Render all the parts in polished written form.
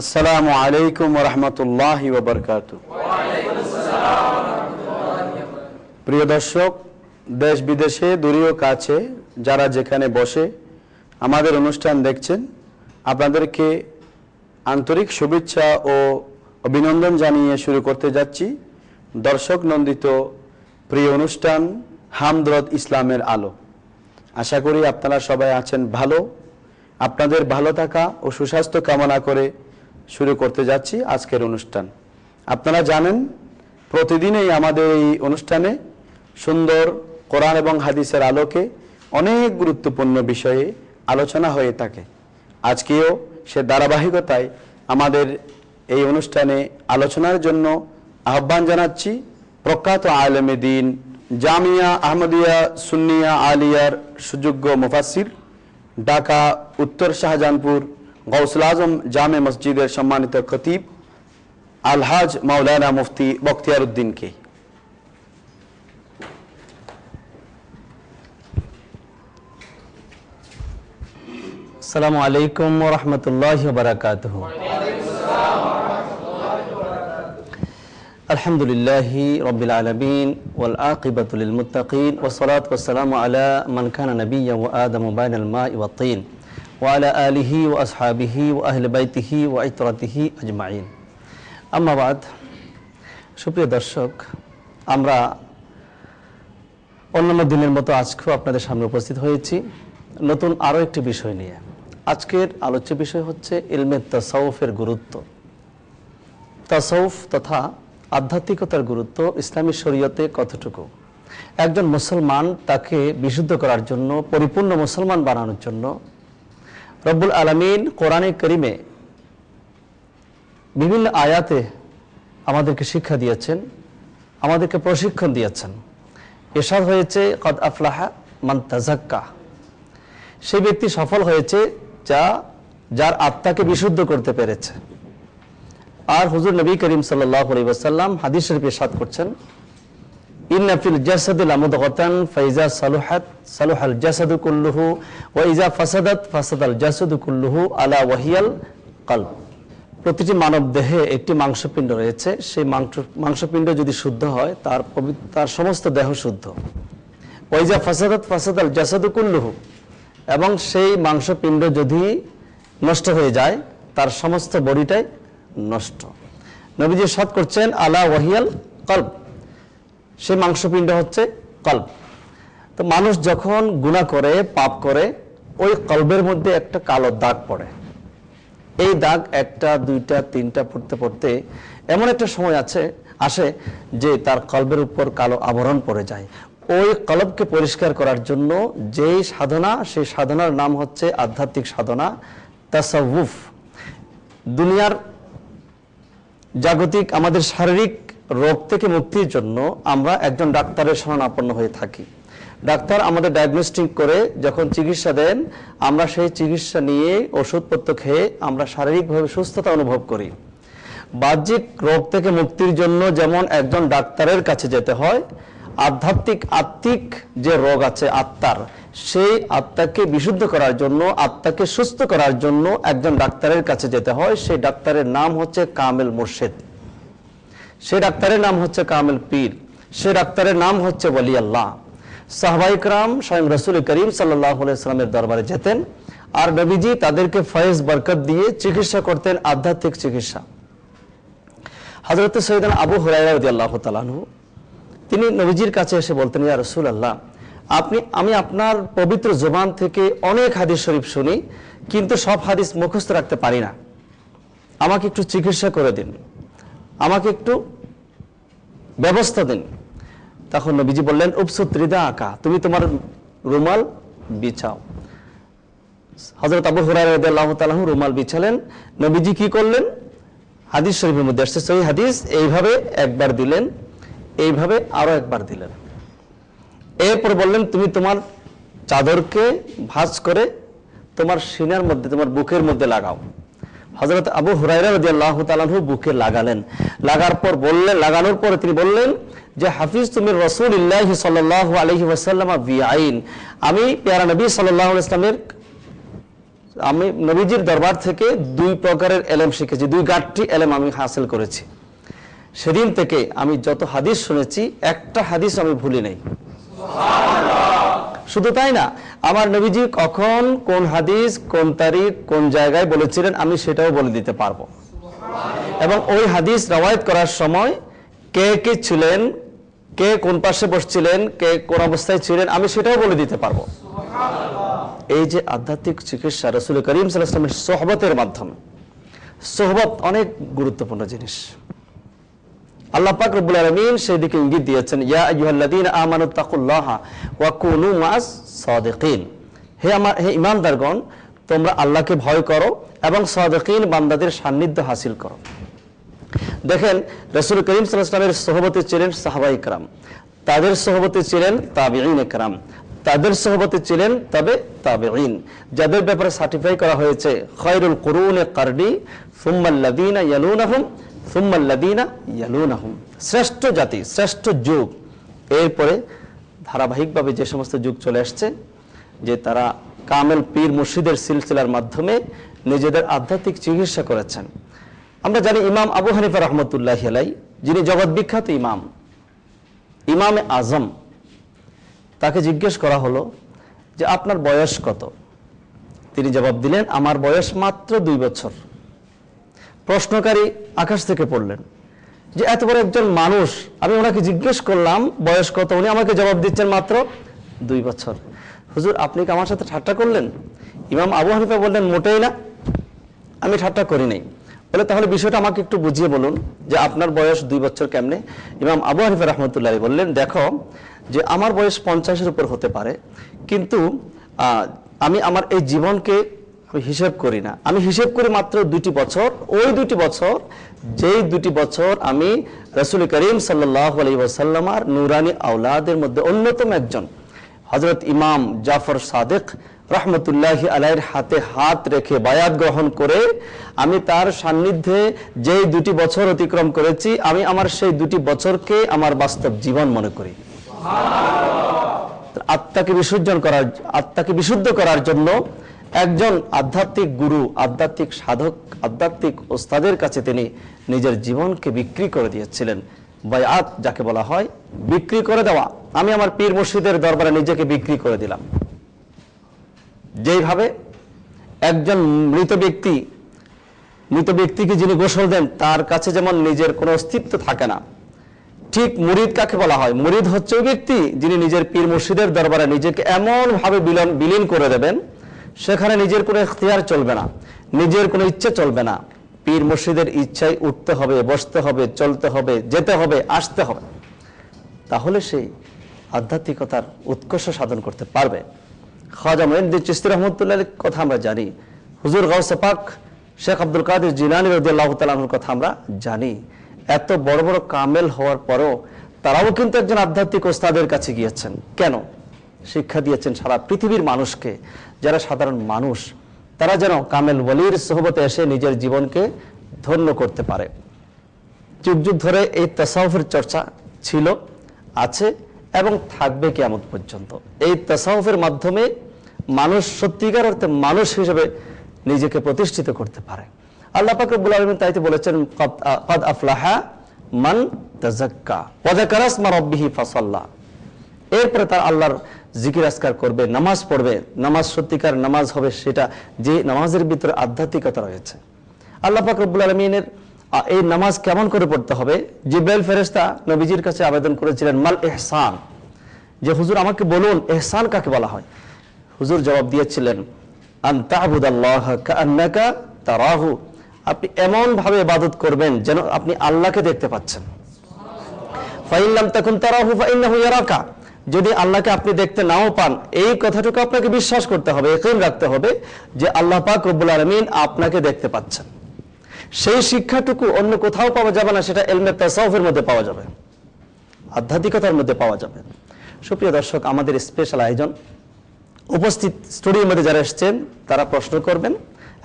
আসসালামু আলাইকুম ওয়া রাহমাতুল্লাহি ওয়া বারাকাতুহু। প্রিয় দর্শক, দেশ বিদেশে দূরে ও কাছে যারা যেখানে বসে আমাদের অনুষ্ঠান দেখছেন, আপনাদেরকে আন্তরিক শুভেচ্ছা ও অভিনন্দন জানিয়ে শুরু করতে যাচ্ছি দর্শক নন্দিত প্রিয় অনুষ্ঠান হামদরদ ইসলামের আলো। আশা করি আপনারা সবাই আছেন ভালো। আপনাদের ভালো থাকা ও সুস্বাস্থ্য কামনা করে শুরু করতে যাচ্ছি আজকের অনুষ্ঠান। আপনারা জানেন, প্রতিদিনই আমাদের এই অনুষ্ঠানে সুন্দর কোরআন এবং হাদিসের আলোকে অনেক গুরুত্বপূর্ণ বিষয়ে আলোচনা হয়ে থাকে। আজকেও সে ধারাবাহিকতায় আমাদের এই অনুষ্ঠানে আলোচনার জন্য আহ্বান জানাচ্ছি প্রখ্যাত আলেমে দ্বীন, জামিয়া আহমদিয়া সুন্নিয়া আলিয়ার সুযোগ্য মুফাসসির, ঢাকা উত্তর শাহজাহানপুর গৌসুল আজম জামে মসজিদের সম্মানিত খতিব আলহাজ মাওলানা মুফতি বখতিয়ার উদ্দিনকে। আসসালামু আলাইকুম ওয়া রাহমাতুল্লাহি ওয়া বারাকাতুহু। আলহামদুলিল্লাহি রাব্বিল আলামিন ওয়াল আকিবাতু লিল মুত্তাকিন ওয়াস সালাতু ওয়াস সালামু আলা মান কানা নাবিয়্যান ওয়া আদামু বাইনাল মাই ওয়াত তিন ওয়া আলা আলিহি ওয়া আসহাবিহি ওয়া আহলি বাইতিহি ওয়া ইতরাতিহি আজমাইন। আম্মা বাদ। সুপ্রিয় দর্শক, আমরা অন্যান্য দিনের মতো আজকেও আপনাদের সামনে উপস্থিত হয়েছি নতুন আরও একটি বিষয় নিয়ে। আজকের আলোচ্য বিষয় হচ্ছে ইলমে তাসাউফের গুরুত্ব। তাসাউফ তথা আধ্যাত্মিকতার গুরুত্ব ইসলামী শরীয়তে কতটুকু। একজন মুসলমান তাকে বিশুদ্ধ করার জন্য, পরিপূর্ণ মুসলমান বানানোর জন্য রব্বুল আলামিন কোরআনে কারিমে বিভিন্ন আয়াতে আমাদেরকে শিক্ষা দিয়েছেন, আমাদেরকে প্রশিক্ষণ দিয়েছেন। ইরশাদ হয়েছে কদ আফলাহা মান তাযাক্কা, সেই ব্যক্তি সফল হয়েছে যার আত্মাকে বিশুদ্ধ করতে পেরেছে। আর হুজুর নবী করিম সাল্লাল্লাহু আলাইহি ওয়াসাল্লাম হাদিস শরীফে ইরশাদ করছেন, ইন্না ফিল জাসাদি লামুদগাতান ফাইজা সালুহাত সালুহাল জাসাদু কুল্লুহু ওয়া ইজা ফাসাদাত ফাসাদাল জাসাদু কুল্লুহু আলা ওয়াহিয়াল কলব। প্রতিটি মানব দেহে একটি মাংসপিণ্ড রয়েছে। সেই মাংসপিণ্ড যদি শুদ্ধ হয় তার সমস্ত দেহ শুদ্ধ। ওয়া ইজা ফাসাদাত ফাসাদাল জাসাদু কুল্লুহু, এবং সেই মাংসপিণ্ড যদি নষ্ট হয়ে যায় তার সমস্ত বডিটাই নষ্ট। নবীজি ইরশাদ করছেন আলা ওয়াহিয়াল কলব, সেই মাংসপিণ্ড হচ্ছে কলব। তো মানুষ যখন গুনাহ করে, পাপ করে, ওই কলবের মধ্যে একটা কালো দাগ পড়ে। এই দাগ একটা, দুইটা, তিনটা পড়তে পড়তে এমন একটা সময় আসে যে তার কলবের উপর কালো আবরণ পড়ে যায়। ওই কলবকে পরিষ্কার করার জন্য যেই সাধনা, সেই সাধনার নাম হচ্ছে আধ্যাত্মিক সাধনা তাসাউফ। দুনিয়ার জাগতিক আমাদের শারীরিক রোগ থেকে মুক্তির জন্য আমরা একজন ডাক্তারের শরণাপন্ন হয়ে থাকি। ডাক্তার আমাদের ডায়াগনস্টিক করে যখন চিকিৎসা দেন, আমরা সেই চিকিৎসা নিয়ে ওষুধপত্র খেয়ে আমরা শারীরিকভাবে সুস্থতা অনুভব করি। বাহ্যিক রোগ থেকে মুক্তির জন্য যেমন একজন ডাক্তারের কাছে যেতে হয়, আত্মিক যে রোগ আছে আত্মার, সেই আত্মাকে বিশুদ্ধ করার জন্য, আত্মাকে সুস্থ করার জন্য একজন ডাক্তারের কাছে যেতে হয়। সেই ডাক্তারের নাম হচ্ছে কামেল মুর্শিদ, সেই ডাক্তারের নাম হচ্ছে কামেল পীর, সেই ডাক্তারের নাম হচ্ছে ওলি আল্লাহ। সাহাবায়ে কেরাম স্বয়ং রাসূল করিম সাল্লাল্লাহু আলাইহি ওয়াসাল্লামের দরবারে যেতেন, আর নবীজি তাদেরকে ফয়েজ বরকত দিয়ে চিকিৎসা করতেন, আধ্যাত্মিক চিকিৎসা। হযরত সৈয়দনা আবু হুরায়রা রাদিয়াল্লাহু তাআলা আনহু তিনি নবীজির কাছে এসে বলতেন, ইয়া রাসূলুল্লাহ, আমি আপনার পবিত্র জবান থেকে অনেক হাদিস শরীফ শুনি, কিন্তু সব হাদিস মুখস্থ রাখতে পারি না। আমাকে একটু চিকিৎসা করে দিন, আমাকে একটু ব্যবস্থা দিন। তখন নবীজি বললেন, উবসুত রিদা আকা, তুমি তোমার রুমাল বিছাও। হযরত আবু হুরায়রা রাদিয়াল্লাহু তাআলা রুমাল বিছালেন। নবীজি কি করলেন? হাদিস শরীফের মধ্যে আসছে, সহিহ হাদিস, এইভাবে একবার দিলেন, এইভাবে আরো একবার দিলেন। এরপর বললেন, তুমি তোমার চাদরকে ভাঁজ করে তোমার সিনার মধ্যে, তোমার বুকের মধ্যে লাগাও। হযরত আবু হুরায়রা রাদিয়াল্লাহু তাআলা বুকে লাগালেন। লাগানোর পরে তিনি বললেন যে, হাফিজ তুমি রাসূলুল্লাহ সাল্লাল্লাহু আলাইহি ওয়াসাল্লাম বিআইন, আমি প্যারা নবী সাল্লাল্লাহু আলাইহি ওয়াসাল্লামের আমি নবীজির দরবার থেকে 2 প্রকারের এলেম শিখেছি, 2 গাঁটটি এলেম আমি হাসিল করেছি। সেদিন থেকে আমি যত হাদিস শুনেছি একটা হাদিস আমি ভুলি নাই। শুধু তাই না, আমার নবীজি কখন কোন হাদিস কোন তারিখ কোন জায়গায় বলেছিলেন আমি সেটাও বলে দিতে পারবো, এবং ওই হাদিস রওয়ায়াত করার সময় কে কে ছিলেন, কে কোন পাশে বসছিলেন, কে কোন অবস্থায় ছিলেন আমি সেটাও বলে দিতে পারবো। এই যে আধ্যাত্মিক চিকিৎসা রাসূল করিম সাল্লাল্লাহু আলাইহি ওয়াসাল্লামের সোহবতের মাধ্যমে, সোহবত অনেক গুরুত্বপূর্ণ জিনিস। আল্লাহ পাক রব্বুল আলামিন সেই দিকে ইঙ্গিত দিয়েছেন, ইয়া আইয়ুহাল্লাযীনা আমানুত্তাকুল্লাহা ওয়া কুনু মাস সাদিকিন, হে ঈমানদারগণ তোমরা আল্লাহকে ভয় করো এবং সাদিকিন বান্দাদের সান্নিধ্য হাসিল করো। দেখেন রাসূল করিম সাল্লাল্লাহু আলাইহি ওয়াসাল্লামের সোহবতে ছিলেন সাহাবায়ে কেরাম, তাদের সোহবতে ছিলেন তাবিঈনে কেরাম, তাদের সোহবতে ছিলেন তবে তাবিঈন, যাদের ব্যাপারে সার্টিফাই করা হয়েছে খায়রুল কুরুনে কারনি সুম্মাল্লাযীনা ইয়ালুনাহুম সুম্মাল্লাযীনা ইয়ালুনাহুম, শ্রেষ্ঠ জাতি শ্রেষ্ঠ যুগ। এরপরে ধারাবাহিকভাবে যে সমস্ত যুগ চলে আসছে, যে তারা কামেল পীর মুর্শিদের সিলসিলার মাধ্যমে নিজেদের আধ্যাত্মিক চিকিৎসা করেছেন। আমরা জানি ইমাম আবু হানিফা রহমতুল্লাহি আলাইহি, যিনি জগৎ বিখ্যাত ইমাম, ইমামে আজম, তাকে জিজ্ঞেস করা হলো যে আপনার বয়স কত? তিনি জবাব দিলেন আমার বয়স মাত্র 2 বছর। প্রশ্নকারী আকাশ থেকে পড়লেন যে এত বড় একজন মানুষ, আমি ওনাকে জিজ্ঞেস করলাম বয়স কত, উনি আমাকে জবাব দিচ্ছেন মাত্র 2 বছর। হুজুর আপনি কি আমার সাথে ঠাট্টা করলেন? ইমাম আবু হানিফা বললেন মোটেই না, আমি ঠাট্টা করি নাই। বলে তাহলে বিষয়টা আমাকে একটু বুঝিয়ে বলুন যে আপনার বয়স 2 বছর কেমনে? ইমাম আবু হানিফা রহমতুল্লাহ বললেন, দেখো যে আমার বয়স 50-এর উপর হতে পারে, কিন্তু আমি আমার এই জীবনকে আমি হিসেব করি না, আমি হিসেব করি মাত্র 2টি বছর। ওই 2টি বছর, যেই 2টি বছর আমি রাসূল করিম সাল্লাল্লাহু আলাইহি ওয়াসাল্লামের নূরানী আওলাদের মধ্যে অন্যতম একজন হযরত ইমাম জাফর সাদিক রহমতুল্লাহি আলাইহির হাতে হাত রেখে বায়াত গ্রহণ করে আমি তার সান্নিধ্যে যেই 2টি বছর অতিক্রম করেছি, আমি আমার সেই 2টি বছরকে আমার বাস্তব জীবন মনে করি। আত্মাকে বিশুদ্ধ করার জন্য একজন আধ্যাত্মিক গুরু, আধ্যাত্মিক সাধক, আধ্যাত্মিক ওস্তাদের কাছে তিনি নিজের জীবনকে বিক্রি করে দিয়েছিলেন। বায়াত যাকে বলা হয় বিক্রি করে দেওয়া, আমি আমার পীর মুর্শিদের দরবারে নিজেকে বিক্রি করে দিলাম। যেইভাবে একজন মৃত ব্যক্তিকে যিনি গোসল দেন তার কাছে যেমন নিজের কোনো অস্তিত্ব থাকে না, ঠিক মুরিদ কাকে বলা হয়? মুরিদ হচ্ছে ওই ব্যক্তি যিনি নিজের পীর মুর্শিদের দরবারে নিজেকে এমন ভাবে বিলীন করে দেবেন, সেখানে নিজের কোনো ইখতিয়ার চলবে না, নিজের কোনো ইচ্ছে চলবে না, পীর মুর্শিদের ইচ্ছায় উঠতে হবে, বসতে হবে, চলতে হবে, যেতে হবে, আসতে হবে। তাহলে সেই আধ্যাত্মিকতার উৎকর্ষ সাধন করতে পারবে। খাজা মুঈনুদ্দিন চিশতি রহমতুল্লাহর কথা আমরা জানি, হুজুর গাউসে পাক শেখ আব্দুল কাদের জিলানী রাদিয়াল্লাহু তাআলা আনহুর কথা আমরা জানি। এত বড় বড় কামেল হওয়ার পরও তারাও কিন্তু একজন আধ্যাত্মিক ওস্তাদের কাছে গিয়েছেন। কেন? শিক্ষা দিয়েছেন সারা পৃথিবীর মানুষকে, যারা সাধারণ মানুষ তারা যেন কামেল ওয়ালির সোহবতে এসে নিজের জীবনকে ধন্য করতে পারে। যুগ যুগ ধরে এই তাসাউফের চর্চা ছিল, আছে এবং থাকবে কিয়ামত পর্যন্ত। এই তাসাউফের মাধ্যমে মানুষ সত্যিকার অর্থে মানুষ হিসেবে নিজেকে প্রতিষ্ঠিত করতে পারে। আল্লাহ পাক রব্বুল আলামিন তাইতে বলেছেন, ক্বাদ আফলাহা মান তাযাক্কা ওয়া যাকারা ইসমা রাব্বিহি ফাসাল্লা। এরপরে তার আল্লাহর জিকির আজকার করবে, নামাজ পড়বে। নামাজ সত্যিকার নামাজ হবে সেটা যে নামাজের ভিতরে আধ্যাত্মিকতা রয়েছে। আল্লাহ পাক রব্বুল আলামিনের এই নামাজ কেমন করে পড়তে হবে? জিবরাইল ফেরেশতা নবীজির কাছে আবেদন করেছিলেন, মাল ইহসান, যে হুজুর আমাকে বলুন ইহসান কাকে বলা হয়? হুজুর জবাব দিয়েছিলেন, আন তা'বুদাল্লাহা কাআন্নাকা তারাহু, আপনি এমন ভাবে ইবাদত করবেন যেন আপনি আল্লাহকে দেখতে পাচ্ছেন। ফাইন লাম তাকুন তারাহু ফাইন্নাহু ইয়ারাকা, যদি আল্লাহকে আপনি দেখতে নাও পান, এই কথাটুকু আপনাকে বিশ্বাস করতে হবে, ইয়াকিন রাখতে হবে যে আল্লাহ পাক রব্বুল আলামিন আপনাকে দেখতে পাচ্ছেন। সেই শিক্ষাটুকু অন্য কোথাও পাওয়া যাবে না, সেটা ইলমে তাসাউফের মধ্যে পাওয়া যাবে, আধ্যাত্মিকতার মধ্যে পাওয়া যাবে। সুপ্রিয় দর্শক, আমাদের স্পেশাল আয়োজন, উপস্থিত স্টুডিওর মধ্যে যারা এসেছেন তারা প্রশ্ন করবেন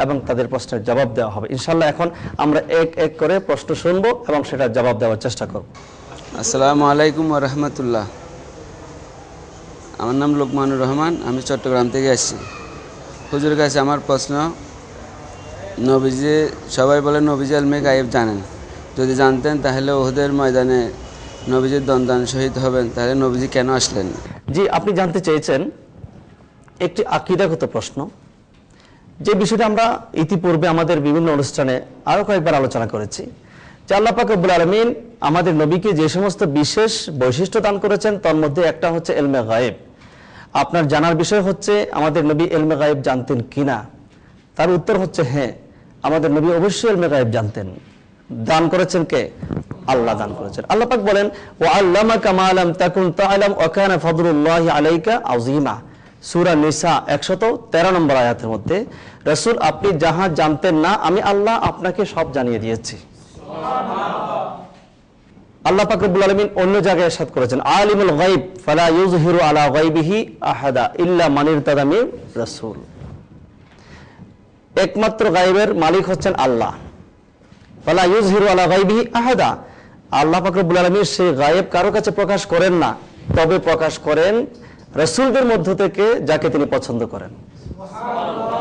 এবং তাদের প্রশ্নের জবাব দেওয়া হবে ইনশাআল্লাহ। এখন আমরা এক এক করে প্রশ্ন শুনবো এবং সেটার জবাব দেওয়ার চেষ্টা করব। আসসালামু আলাইকুম ওয়া রাহমাতুল্লাহ। আমার নাম লোকমানুর রহমান, আমি চট্টগ্রাম থেকে আসছি। হুজুরের কাছে আমার প্রশ্ন, নবীজি সবাই বলে নবীজি আলমে গায়েব জানেন, যদি জানতেন তাহলে ওহুদের ময়দানে নবীজির দন্দান শহীদ হবেন, তাহলে নবীজি কেন আসলেন? জি, আপনি জানতে চেয়েছেন একটি আকীদাগত প্রশ্ন, যে বিষয়টা আমরা ইতিপূর্বে আমাদের বিভিন্ন অনুষ্ঠানে আরো কয়েকবার আলোচনা করেছি, যে আল্লাহ পাক রব্বুল আলামিন আমাদের নবীকে যে সমস্ত বিশেষ বৈশিষ্ট্য দান করেছেন তার মধ্যে একটা হচ্ছে ইলমে গায়েব। আপনার জানার বিষয় হচ্ছে আমাদের নবী ইলমে গায়েব জানতেন কিনা। তার উত্তর হচ্ছে হ্যাঁ, আমাদের নবী অবশ্যই ইলমে গায়েব জানতেন। দান করেছেন কে? আল্লাহ দান করেছেন। আল্লাহ পাক বলেন, ওয়া আল্লামাকা মা লাম তাকুন তা'লাম ওয়া কানা ফাদলুল্লাহি আলাইকা আযীমা। সূরা নিসা 113 নম্বর আয়াতের মধ্যে, রাসূল আপনি যাহা জানতেন না আমি আল্লাহ আপনাকে সব জানিয়ে দিয়েছি। আল্লাহ পাক রব্বুল আলামিন অন্য জায়গায় ইরশাদ করেছেন, আলিমুল গায়ব ফালা ইউযহিরু আলা গায়বিহি আহাদা ইল্লা মান ইরতাদা মির রাসূল। একমাত্র গায়বের মালিক হচ্ছেন আল্লাহ। ফালা ইউযহিরু আলা গায়বিহি আহাদা, আল্লাহ পাক রব্বুল আলামিন সেই গায়েব কারো কাছে প্রকাশ করেন না, তবে প্রকাশ করেন রাসূলদের মধ্য থেকে যাকে তিনি পছন্দ করেন।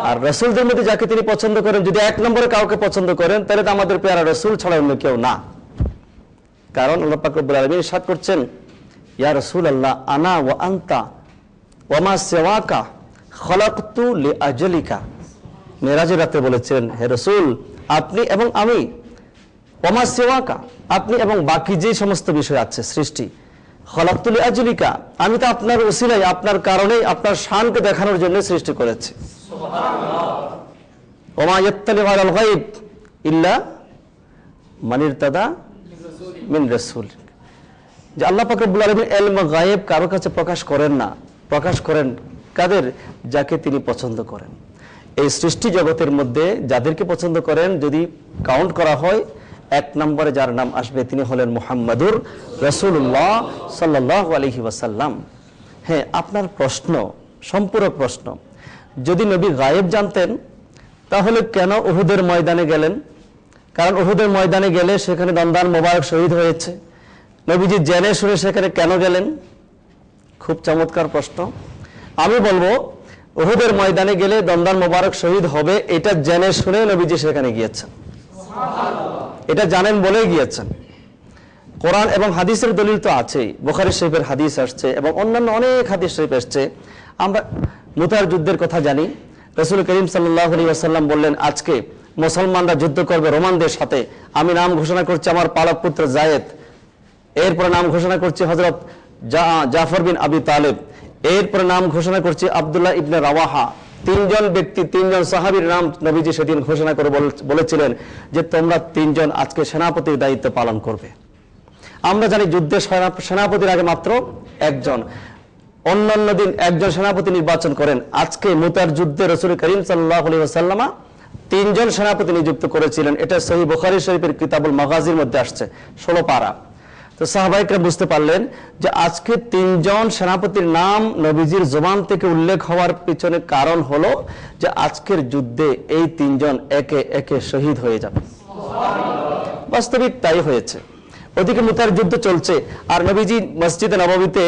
আর রাসূলদের মধ্যে যাকে তিনি পছন্দ করেন, যদি এক নম্বরে কাউকে পছন্দ করেন তাহলে তো আমাদের পেয়ারা রাসূল ছাড়া অন্য কেউ না। কারণ আল্লাহ পাক রব্বুল আলামিন ইরশাদ করছেন, ইয়া রাসূলুল্লাহ আনা ওয়া আনতা ওয়া মা সিওয়াকা খলাকতু লিআজলিকা। মেরাজের রাতে বলেছেন, হে রাসূল আপনি এবং আমি, ওয়া মা সিওয়াকা আপনি এবং বাকি যে সমস্ত বিষয় আছে সৃষ্টি, খলাকতু লিআজলিকা আমি তো আপনার ওসিলায় আপনার কারণেই আপনার শানকে দেখানোর জন্য সৃষ্টি করেছি। সুবহানাল্লাহ। ওয়া মা ইয়াত্তালিউ আলাল গায়ব ইল্লা মান ইরতাদা মিন রাসূল। যে আল্লাহ পাক রব্বুল আলামিন ইলমে গায়েব কারো কাছে প্রকাশ করেন না, প্রকাশ করেন কাদের? যাকে তিনি পছন্দ করেন। এই সৃষ্টি জগতের মধ্যে যাদেরকে পছন্দ করেন যদি কাউন্ট করা হয়, এক নম্বরে যার নাম আসবে তিনি হলেন মুহাম্মাদুর রাসূলুল্লাহ সাল্লাল্লাহু আলাইহি ওয়াসাল্লাম। হ্যাঁ, আপনার প্রশ্ন সম্পূরক প্রশ্ন, যদি নবী গায়েব জানতেন তাহলে কেন উহুদের ময়দানে গেলেন? কারণ উহুদের ময়দানে গেলে সেখানে দন্দান মোবারক শহীদ হয়েছে, নবীজি জেনে শুনে সেখানে কেন গেলেন? খুব চমৎকার প্রশ্ন। আমি বলবো উহুদের ময়দানে গেলে দন্দান মোবারক শহীদ হবে এটা জেনে শুনে নবীজি সেখানে গিয়েছেন, এটা জানেন বলেই গিয়েছেন। কোরআন এবং হাদিসের দলিল তো আছেই, বুখারী শরীফের হাদিস আসছে এবং অন্যান্য অনেক হাদিস শরীফ আসছে। আমরা মুতার যুদ্ধের কথা জানি, রাসূল করিম সাল্লাল্লাহু আলাইহি ওয়াসাল্লাম বললেন, আজকে মুসলমানরা যুদ্ধ করবে রোমানদের সাথে, আমি নাম ঘোষণা করছি আমার পালক পুত্র যায়েদ, এরপরে নাম ঘোষণা করছি হযরত জাফর বিন আবি তালেব, এরপরে নাম ঘোষণা করছি আব্দুল্লাহ ইবনে রাওয়াহা। তিনজন ব্যক্তি, তিনজন সাহাবীর নাম নবীজি সেদিন ঘোষণা করে বলেছিলেন যে তোমরা তিনজন আজকে সেনাপতির দায়িত্ব পালন করবে। আমরা জানি যুদ্ধে সেনাপতির আগে মাত্র একজন, অন্যান্য দিন একজন সেনাপতি নির্বাচন করেন। আজকে মুতার যুদ্ধে রাসূল করিম সাল্লাল্লাহু আলাইহি ওয়াসাল্লাম তিনজন সেনাপতি নিযুক্ত করেছিলেন। এটা সহিহ বুখারী শরীফের কিতাবুল মাগাজির মধ্যে আসছে 16 পারা। তো সাহাবায়ে বুঝতে পারলেন যে আজকে তিনজন সেনাপতির নাম নবীজির জবান থেকে উল্লেখ হওয়ার পিছনে কারণ হলো যে আজকের যুদ্ধে এই তিনজন একে একে শহীদ হয়ে যাবে। বাস্তবিক তাই হয়েছে। ওদিকে মুতার যুদ্ধ চলছে আর নবীজি মসজিদে নববীতে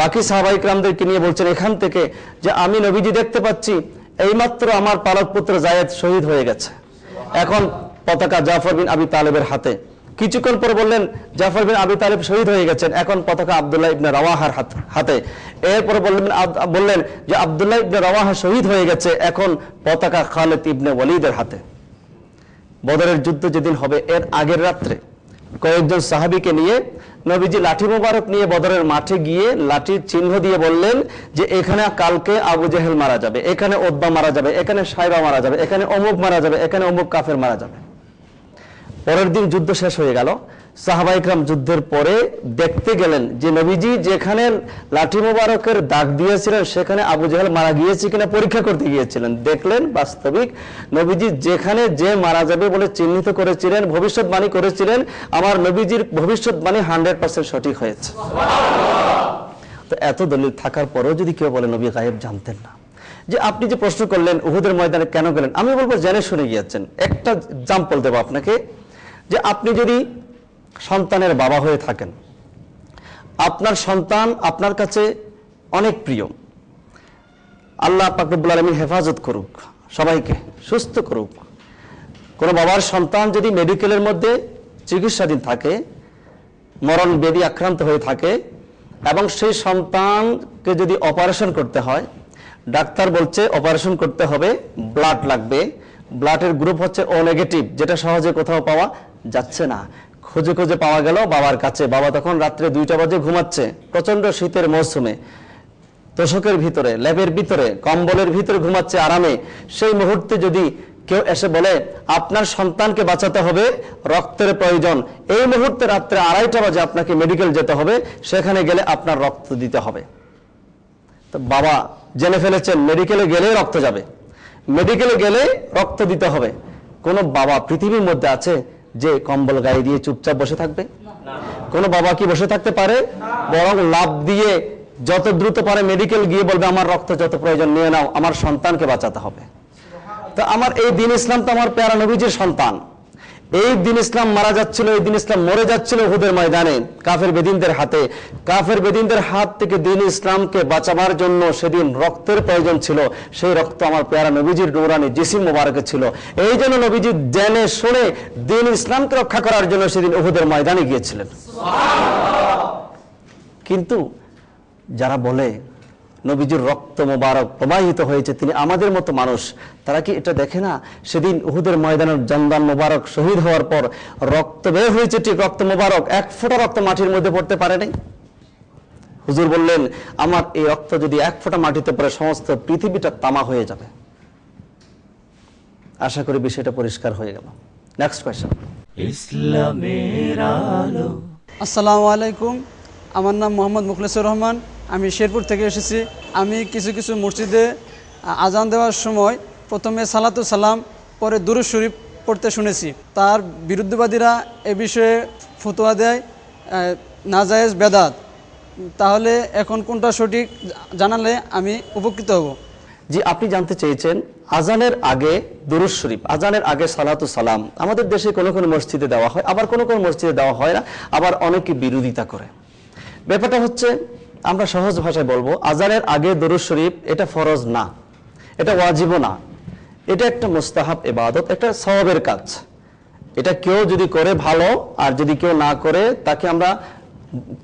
বাকি সাহাবায়ে কেরামদেরকে নিয়ে বলছেন এখান থেকে যে আমি নবীজি দেখতে পাচ্ছি এইমাত্র আমার পালক পুত্র যায়েদ শহীদ হয়ে গেছে, এখন পতাকা জাফর বিন আবি তালেবের হাতে। কিছুক্ষণ পরে বললেন জাফর বিন আবি তালেব শহীদ হয়ে গেছেন, এখন পতাকা আব্দুল্লাহ ইবনে রাওয়াহার হাতে। এরপরে বললেন যে আব্দুল্লাহ ইবনে রাওয়াহা শহীদ হয়ে গেছে, এখন পতাকা খালিদ ইবনে ওয়ালিদের হাতে। বদরের যুদ্ধ যেদিন হবে এর আগের রাত্রে কয়েকজন সাহাবীকে নিয়ে নবীজি লাঠি মোবারক নিয়ে বদরের মাঠে গিয়ে লাঠির চিহ্ন দিয়ে বললেন যে এখানে কালকে আবু জেহেল মারা যাবে, এখানে উতবা মারা যাবে, এখানে সাইবা মারা যাবে, এখানে অমুক মারা যাবে, এখানে অমুক কাফের মারা যাবে। পরের দিন যুদ্ধ শেষ হয়ে গেল। সাহাবায়ে কেরাম যুদ্ধের পরে দেখতে গেলেন যে নবীজি যেখানে লাঠি মোবারকের দাগ দিয়েছিলেন সেখানে আবু জেহেল মারা গিয়েছে কিনা পরীক্ষা করতে গিয়েছিলেন। দেখলেন বাস্তবিক নবীজি যেখানে যে মারা যাবে বলে চিহ্নিত করেছিলেন, ভবিষ্যৎবাণী করেছিলেন, আমার নবীজির ভবিষ্যৎবাণী 100% সঠিক হয়েছে। তো এত দলিল থাকার পরেও যদি কেউ বলে নবী গায়েব জানতেন না, যে আপনি যে প্রশ্ন করলেন উহুদের ময়দানে কেন গেলেন, আমি বলবো জেনে শুনে গিয়েছেন। একটা এক্সাম্পল দেব আপনাকে, যে আপনি যদি সন্তানের বাবা হয়ে থাকেন, আপনার সন্তান আপনার কাছে অনেক প্রিয়, আল্লাহ পাক রব্বুল আলামিন হেফাজত করুক, সবাইকে সুস্থ করুক। কোনো বাবার সন্তান যদি মেডিকেলের মধ্যে চিকিৎসাধীন থাকে, মরণ ব্যাধি আক্রান্ত হয়ে থাকে, এবং সেই সন্তানকে যদি অপারেশন করতে হয়, ডাক্তার বলছে অপারেশন করতে হবে, ব্লাড লাগবে, ব্লাডের গ্রুপ হচ্ছে ও নেগেটিভ, যেটা সহজে কোথাও পাওয়া যাচ্ছে না, খুঁজে খুঁজে পাওয়া গেল বাবার কাছে। বাবা তখন রাত্রে 2টা বাজে ঘুমাচ্ছে, প্রচন্ড শীতের মৌসুমে, তোষকের ভিতরে, ল্যাবের ভিতরে, কম্বলের ভিতরে ঘুমাচ্ছে আরামে। সেই মুহূর্তে যদি কেউ এসে বলে আপনার সন্তানকে বাঁচাতে হবে, রক্তের প্রয়োজন, এই মুহূর্তে রাত্রে 2:30 বাজে আপনাকে মেডিকেল যেতে হবে, সেখানে গেলে আপনার রক্ত দিতে হবে। তো বাবা জেনে ফেলেছেন মেডিকেলে গেলে রক্ত যাবে, মেডিকেলে গেলে রক্ত দিতে হবে। কোন বাবা পৃথিবীর মধ্যে আছে যে কম্বল গায়ে দিয়ে চুপচাপ বসে থাকবে? কোন বাবা কি বসে থাকতে পারে? বরং লাভ দিয়ে যত দ্রুত পারে মেডিকেল গিয়ে বলবে আমার রক্ত যত প্রয়োজন নিয়ে নাও, আমার সন্তানকে বাঁচাতে হবে। তো আমার এই দ্বীন ইসলাম তো আমার প্যারা নবীজির সন্তান। এই দ্বীন ইসলাম মারা যাচ্ছিল, এই দ্বীন ইসলাম মরে যাচ্ছিল উহুদের ময়দানে কাফের বেদিনদের হাতে। কাফের বেদিনদের হাত থেকে দ্বীন ইসলামকে বাঁচাবার জন্য সেদিন রক্তের প্রয়োজন ছিল। সেই রক্ত আমার প্যারা নবীজির নূরানি জিসিম মোবারকে ছিল। এই জন্য নবীজি জেনে শুনে দ্বীন ইসলামকে রক্ষা করার জন্য সেদিন উহুদের ময়দানে গিয়েছিলেন। কিন্তু যারা বলে নবীজির রক্ত মোবারক প্রবাহিত হয়েছে, তিনি আমাদের মতো মানুষ, তারা কি এটা দেখে না সেদিন উহুদের ময়দানের জন্দান মোবারক শহীদ হওয়ার পর রক্ত বের হয়েছে, ঠিক রক্ত মোবারক 1 ফোঁটা রক্ত মাটির মধ্যে পড়তে পারে নাই। হুজুর বললেন আমার এই রক্ত যদি 1 ফোঁটা মাটিতে পড়ে সমস্ত পৃথিবীটা তামা হয়ে যাবে। আশা করি বিষয়টা পরিষ্কার হয়ে গেল। Next question. ইসলামের আলো। আসসালামু আলাইকুম, আমার নাম মোহাম্মদ মুখলেসুর রহমান, আমি শেরপুর থেকে এসেছি। আমি কিছু কিছু মসজিদে আজান দেওয়ার সময় প্রথমে সালাতু সালাম, পরে দুরূদ শরীফ পড়তে শুনেছি। তার বিরুদ্ধবাদীরা এ বিষয়ে ফতোয়া দেয় নাজায়েজ বেদাত। তাহলে এখন কোনটা সঠিক জানালে আমি উপকৃত হব। জি, আপনি জানতে চেয়েছেন আজানের আগে দুরূদ শরীফ, আজানের আগে সালাতু সালাম আমাদের দেশে কোনো কোনো মসজিদে দেওয়া হয়, আবার কোনো কোনো মসজিদে দেওয়া হয় না, আবার অনেকে বিরোধিতা করে। ব্যাপারটা হচ্ছে, আমরা সহজ ভাষায় বলবো, আজানের আগে দুরূদ শরীফ এটা ফরজ না, এটা ওয়াজিবও না, এটা একটা মুস্তাহাব ইবাদত, একটা সওয়াবের কাজ। এটা কেউ যদি করে ভালো, আর যদি কেউ না করে তাকে আমরা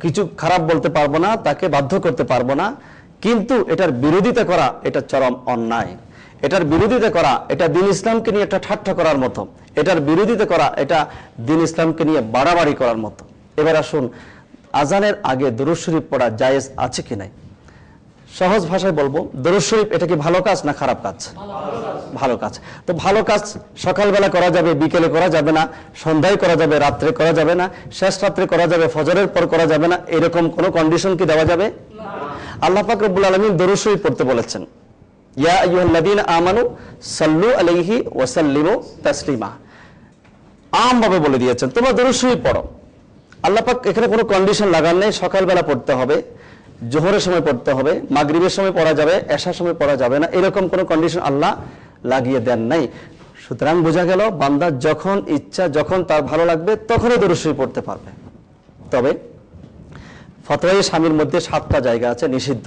কিছু খারাপ বলতে পারবো না, তাকে বাধ্য করতে পারবো না। কিন্তু এটার বিরোধিতা করা এটা চরম অন্যায়। এটার বিরোধিতা করা এটা দ্বীন ইসলামকে নিয়ে একটা ঠাট্টা করার মতো, এটার বিরোধিতা করা এটা দ্বীন ইসলামকে নিয়ে বাড়াবাড়ি করার মতো। এবার আসুন, আজানের আগে দুরূদ শরীফ পড়া জায়েজ আছে কি নাই? সহজ ভাষায় বলবো, দুরূদ শরীফ এটা কি ভালো কাজ না খারাপ কাজ? ভালো কাজ। তো ভালো কাজ সকালবেলা করা যাবে, বিকেলে করা যাবে না, সন্ধ্যায় করা যাবে, রাত্রে করা যাবে না, শেষ রাত্রে করা যাবে, ফজরের পর করা যাবে না, এরকম কোনো কন্ডিশন কি দেওয়া যাবে? আল্লাহ পাক রব্বুল আলামিন দুরূদ শরীফ পড়তে বলেছেন, ইয়া আইয়ুহাল্লাযীনা আমানু সাল্লু আলাইহি ওয়া সাল্লিমু তাসলিমা। আমভাবে বলে দিয়েছেন তোমরা দুরূদ শরীফ পড়ো। আল্লাহ পাক এখানে কোনো কন্ডিশন লাগান নেই, সকালবেলা পড়তে হবে, জোহরের সময় পড়তে হবে, মাগরিবের সময় পড়া যাবে, এশার সময় পড়া যাবে না, এরকম কোনো কন্ডিশন আল্লাহ লাগিয়ে দেন নাই। সুতরাং বোঝা গেল বান্দা যখন ইচ্ছা, যখন তার ভালো লাগবে তখনই দুরূদ শরীফ পড়তে পারবে। তবে ফতোয়ায়ে শামির মধ্যে 7টা জায়গা আছে নিষিদ্ধ,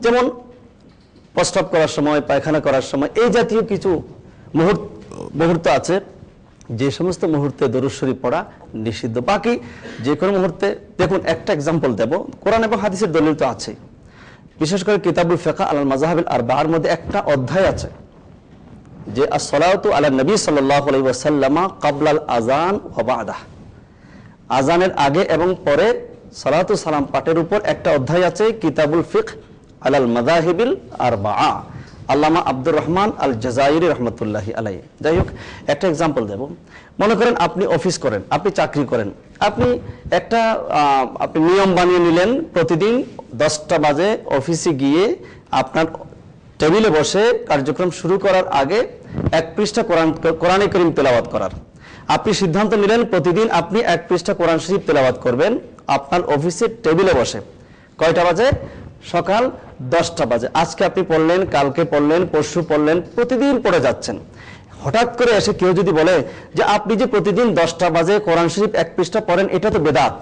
যেমন প্রস্রাব করার সময়, পায়খানা করার সময়, এই জাতীয় কিছু মুহূর্ত আছে যে সমস্ত মুহূর্তে দুরূদ শরীফ পড়া নিষিদ্ধ। বাকি যে কোনো মুহূর্তে, দেখুন একটা এক্সাম্পল দেব, কোরআন এবং হাদিসের দলিল তো আছে, বিশেষ করে কিতাবুল ফিকহ আলাল মাযাহিবিল আরবা'র মধ্যে একটা অধ্যায় আছে যে as-সালাতু আলা নবী সাল্লাল্লাহু আলাইহি ওয়াসাল্লাম ক্বাবলাল আযান ওয়া বা'দাহ, আজানের আগে এবং পরে সালাতু সালাম পাঠের উপর একটা অধ্যায় আছে কিতাবুল ফিকহ আলাল মাযাহিবিল আরবা'a, আল্লামা আব্দুর রহমান আল জাযাইরি রহমতুল্লাহি আলাইহি। যাই হোক, একটা এক্সাম্পল দেব। মনে করেন আপনি অফিস করেন, আপনি চাকরি করেন, আপনি একটা আপনি নিয়ম বানিয়ে নিলেন, প্রতিদিন 10টা বাজে অফিসে গিয়ে আপনার টেবিলে বসে কার্যক্রম শুরু করার আগে 1 পৃষ্ঠা কোরআনে কারীম তেলাওয়াত করার। আপনি সিদ্ধান্ত নিলেন প্রতিদিন আপনি 1 পৃষ্ঠা কোরআন শরীফ তেলাওয়াত করবেন আপনার অফিসের টেবিলে বসে। কয়টা বাজে? সকাল 10টা বাজে। আজকে আপনি পড়লেন, কালকে পড়লেন, পরশু পড়লেন, প্রতিদিন পড়ে যাচ্ছেন। হঠাৎ করে এসে কেউ যদি বলে যে আপনি যে প্রতিদিন 10টা বাজে কোরআন শরীফ 1 পৃষ্ঠা পড়েন, এটা তো বেদাত।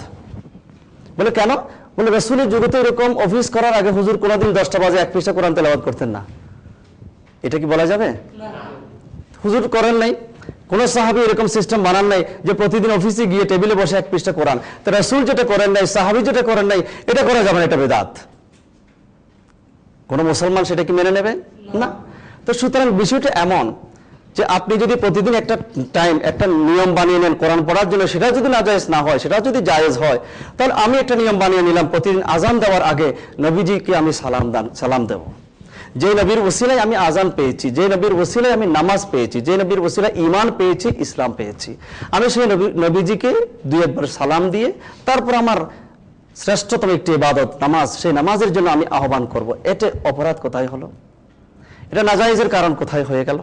বলে কেন? বলে রাসূলের যুগে তো এরকম অফিস করার আগে হুজুর কোনোদিন 10টা বাজে এক পৃষ্ঠা কোরআন তেলাওয়াত করতেন না। এটা কি বলা যাবে? হুজুর করেন নাই, কোন সাহাবী এরকম সিস্টেম বানান নাই যে প্রতিদিন অফিসে গিয়ে টেবিলে বসে এক পৃষ্ঠা কোরআন। তো রাসূল যেটা করেন নাই, সাহাবী যেটা করেন নাই, এটা করা যাবে না, এটা বেদাত। কোন মুসলমান সেটা কি মেনে নেবে? না। তো সুতরাং বিষয়টা এমন যে আপনি যদি প্রতিদিন একটা টাইম, একটা নিয়ম বানিয়ে নেন কোরআন পড়ার জন্য, সেটা যদি নাজায়েজ না হয়, সেটা যদি জায়েজ হয়, তাহলে আমি একটা নিয়ম বানিয়ে নিলাম, প্রতিদিন আজান দেওয়ার আগে নবীজিকে আমি সালাম দেব। যে নবীর ওসিলায় আমি আজান পেয়েছি, যে নবীর ওসিলায় আমি নামাজ পেয়েছি, যে নবীর ওসিলায় ঈমান পেয়েছি, ইসলাম পেয়েছি, আমি সেই নবীজিকে দুই একবার সালাম দিয়ে তারপর আমার শ্রেষ্ঠতম একটি ইবাদত নামাজ, সেই নামাজের জন্য আমি আহ্বান করব। এতে অপরাধ কোথায় হলো? এটা নাজায়েজের কারণ কোথায় হয়ে গেল?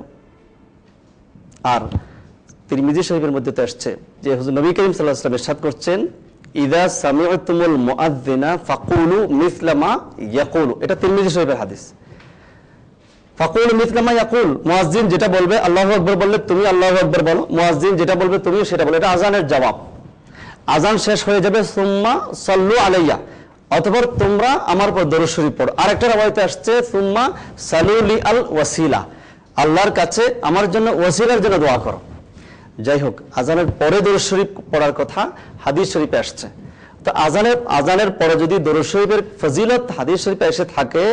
আর তিরমিজি শরীফের মধ্যে তো আসছে যে হুজুর নবী করিম সাল্লাল্লাহু আলাইহি ওয়াসাল্লাম ইরশাদ করছেন, ইযা সামি'তুমুল মুআযযিনা ফাকুলু মিসলা মা ইয়াকুলু। এটা তিরমিজি শরীফের হাদিস। ফাকুলু মিসলা মা ইয়াকুল, মুয়াজ্জিন যেটা বলবে, আল্লাহু আকবার বললে তুমি আল্লাহু আকবার বলো, মুয়াজ্জিন যেটা বলবে তুমিও সেটা বলো। এটা আজানের জবাব। আজান শেষ হয়ে যাবে, সুম্মা সাল্লু আলাইয়া, অতঃপর তোমরা আমার উপর দরুদ শরীফ পড়ো। আরেকটা রাওয়ায়াতে আসছে সুম্মা সালু লি আল ওয়াসিলা, আল্লাহর কাছে আমার জন্য ওয়াসিলার জন্য দোয়া করো। যাই হোক, আজানের পরে দরুদ শরীফ পড়ার কথা হাদিস শরীফে আসছে। তো আজানের পরে যদি দরুদ শরীফের ফজিলত হাদিস শরীফে এসে থাকে,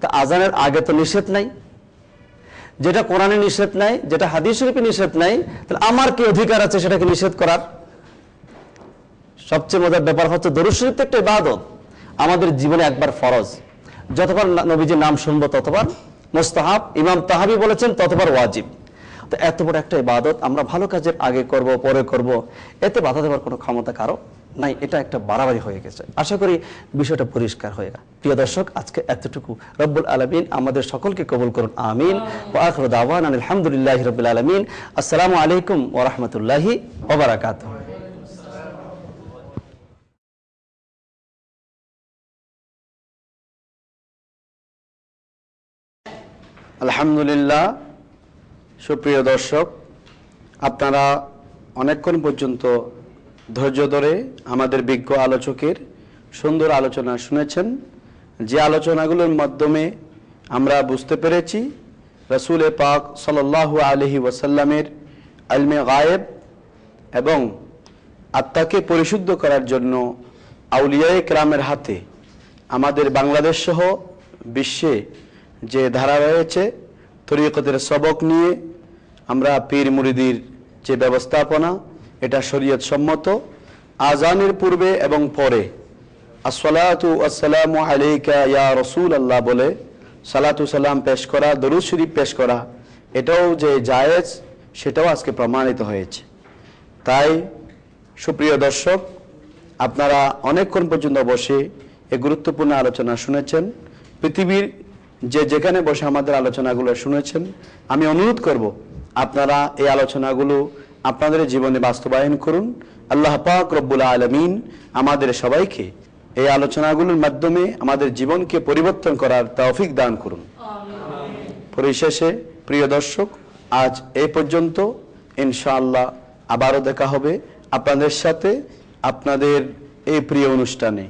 তো আজানের আগে তো নিষেধ নাই। যেটা কোরআনে নিষেধ নাই, যেটা হাদিস শরীফে নিষেধ নাই, তাহলে আমার কি অধিকার আছে সেটাকে নিষেধ করার? সবচেয়ে মজার ব্যাপার হচ্ছে দরুদ শরীফ তো একটা ইবাদত, আমাদের জীবনে একবার ফরজ। যতবার নবীজির নাম শুনবো ততবার মুস্তাহাব, ইমাম তাহাবি বলেছেন ততবার ওয়াজিব। তো এত বড় একটা ইবাদত আমরা ভালো কাজের আগে করব, পরে করব, এতে বাধা দেওয়ার কোনো ক্ষমতা কারো নাই। এটা একটা বাড়াবাড়ি হয়ে গেছে। আশা করি বিষয়টা পরিষ্কার হয়ে গেল। প্রিয় দর্শক, আজকে এতটুকু। রব্বুল আলামিন আমাদের সকলকে কবুল করুন, আমিন। ওয়া আখিরু দাওয়ানা আলহামদুলিল্লাহি রাব্বিল আলামিন। আসসালামু আলাইকুম ওয়া রাহমাতুল্লাহি ওয়া বারাকাতুহু। আলহামদুলিল্লাহ। সুপ্রিয় দর্শক, আপনারা অনেকক্ষণ পর্যন্ত ধৈর্য ধরে আমাদের বিজ্ঞ আলোচকের সুন্দর আলোচনা শুনেছেন। যে আলোচনাগুলোর মাধ্যমে আমরা বুঝতে পেরেছি রাসূল পাক সাল্লাল্লাহু আলাইহি ওয়াসাল্লামের ইলমে গায়েব এবং আত্মাকে পরিশুদ্ধ করার জন্য আউলিয়ায়ে কেরামের হাতে আমাদের বাংলাদেশ সহ বিশ্বে যে ধারা রয়েছে তরিকতের সবক নিয়ে আমরা পীর মুরিদির যে ব্যবস্থাপনা, এটা শরীয়ত সম্মত। আজানের পূর্বে এবং পরে আসসালাতু ওয়াসসালামু আলাইকা ইয়া রাসূলুল্লাহ বলে সালাতু সালাম পেশ করা, দরুদ শরীফ পেশ করা, এটাও যে জায়েজ, সেটাও আজকে প্রমাণিত হয়েছে। তাই সুপ্রিয় দর্শক, আপনারা অনেকক্ষণ পর্যন্ত বসে এই গুরুত্বপূর্ণ আলোচনা শুনেছেন। পৃথিবীর যেখানে বসে আমাদের আলোচনাগুলো শুনেছেন, আমি অনুরোধ করব আপনারা এই আলোচনাগুলো আপনাদের জীবনে বাস্তবায়ন করুন। আল্লাহ পাক রব্বুল আলামিন আমাদের সবাইকে এই আলোচনাগুলোর মাধ্যমে আমাদের জীবনকে পরিবর্তন করার তৌফিক দান করুন। পরিশেষে প্রিয় দর্শক, আজ এই পর্যন্ত। ইনশাআল্লাহ আবারও দেখা হবে আপনাদের সাথে আপনাদের এই প্রিয় অনুষ্ঠানে।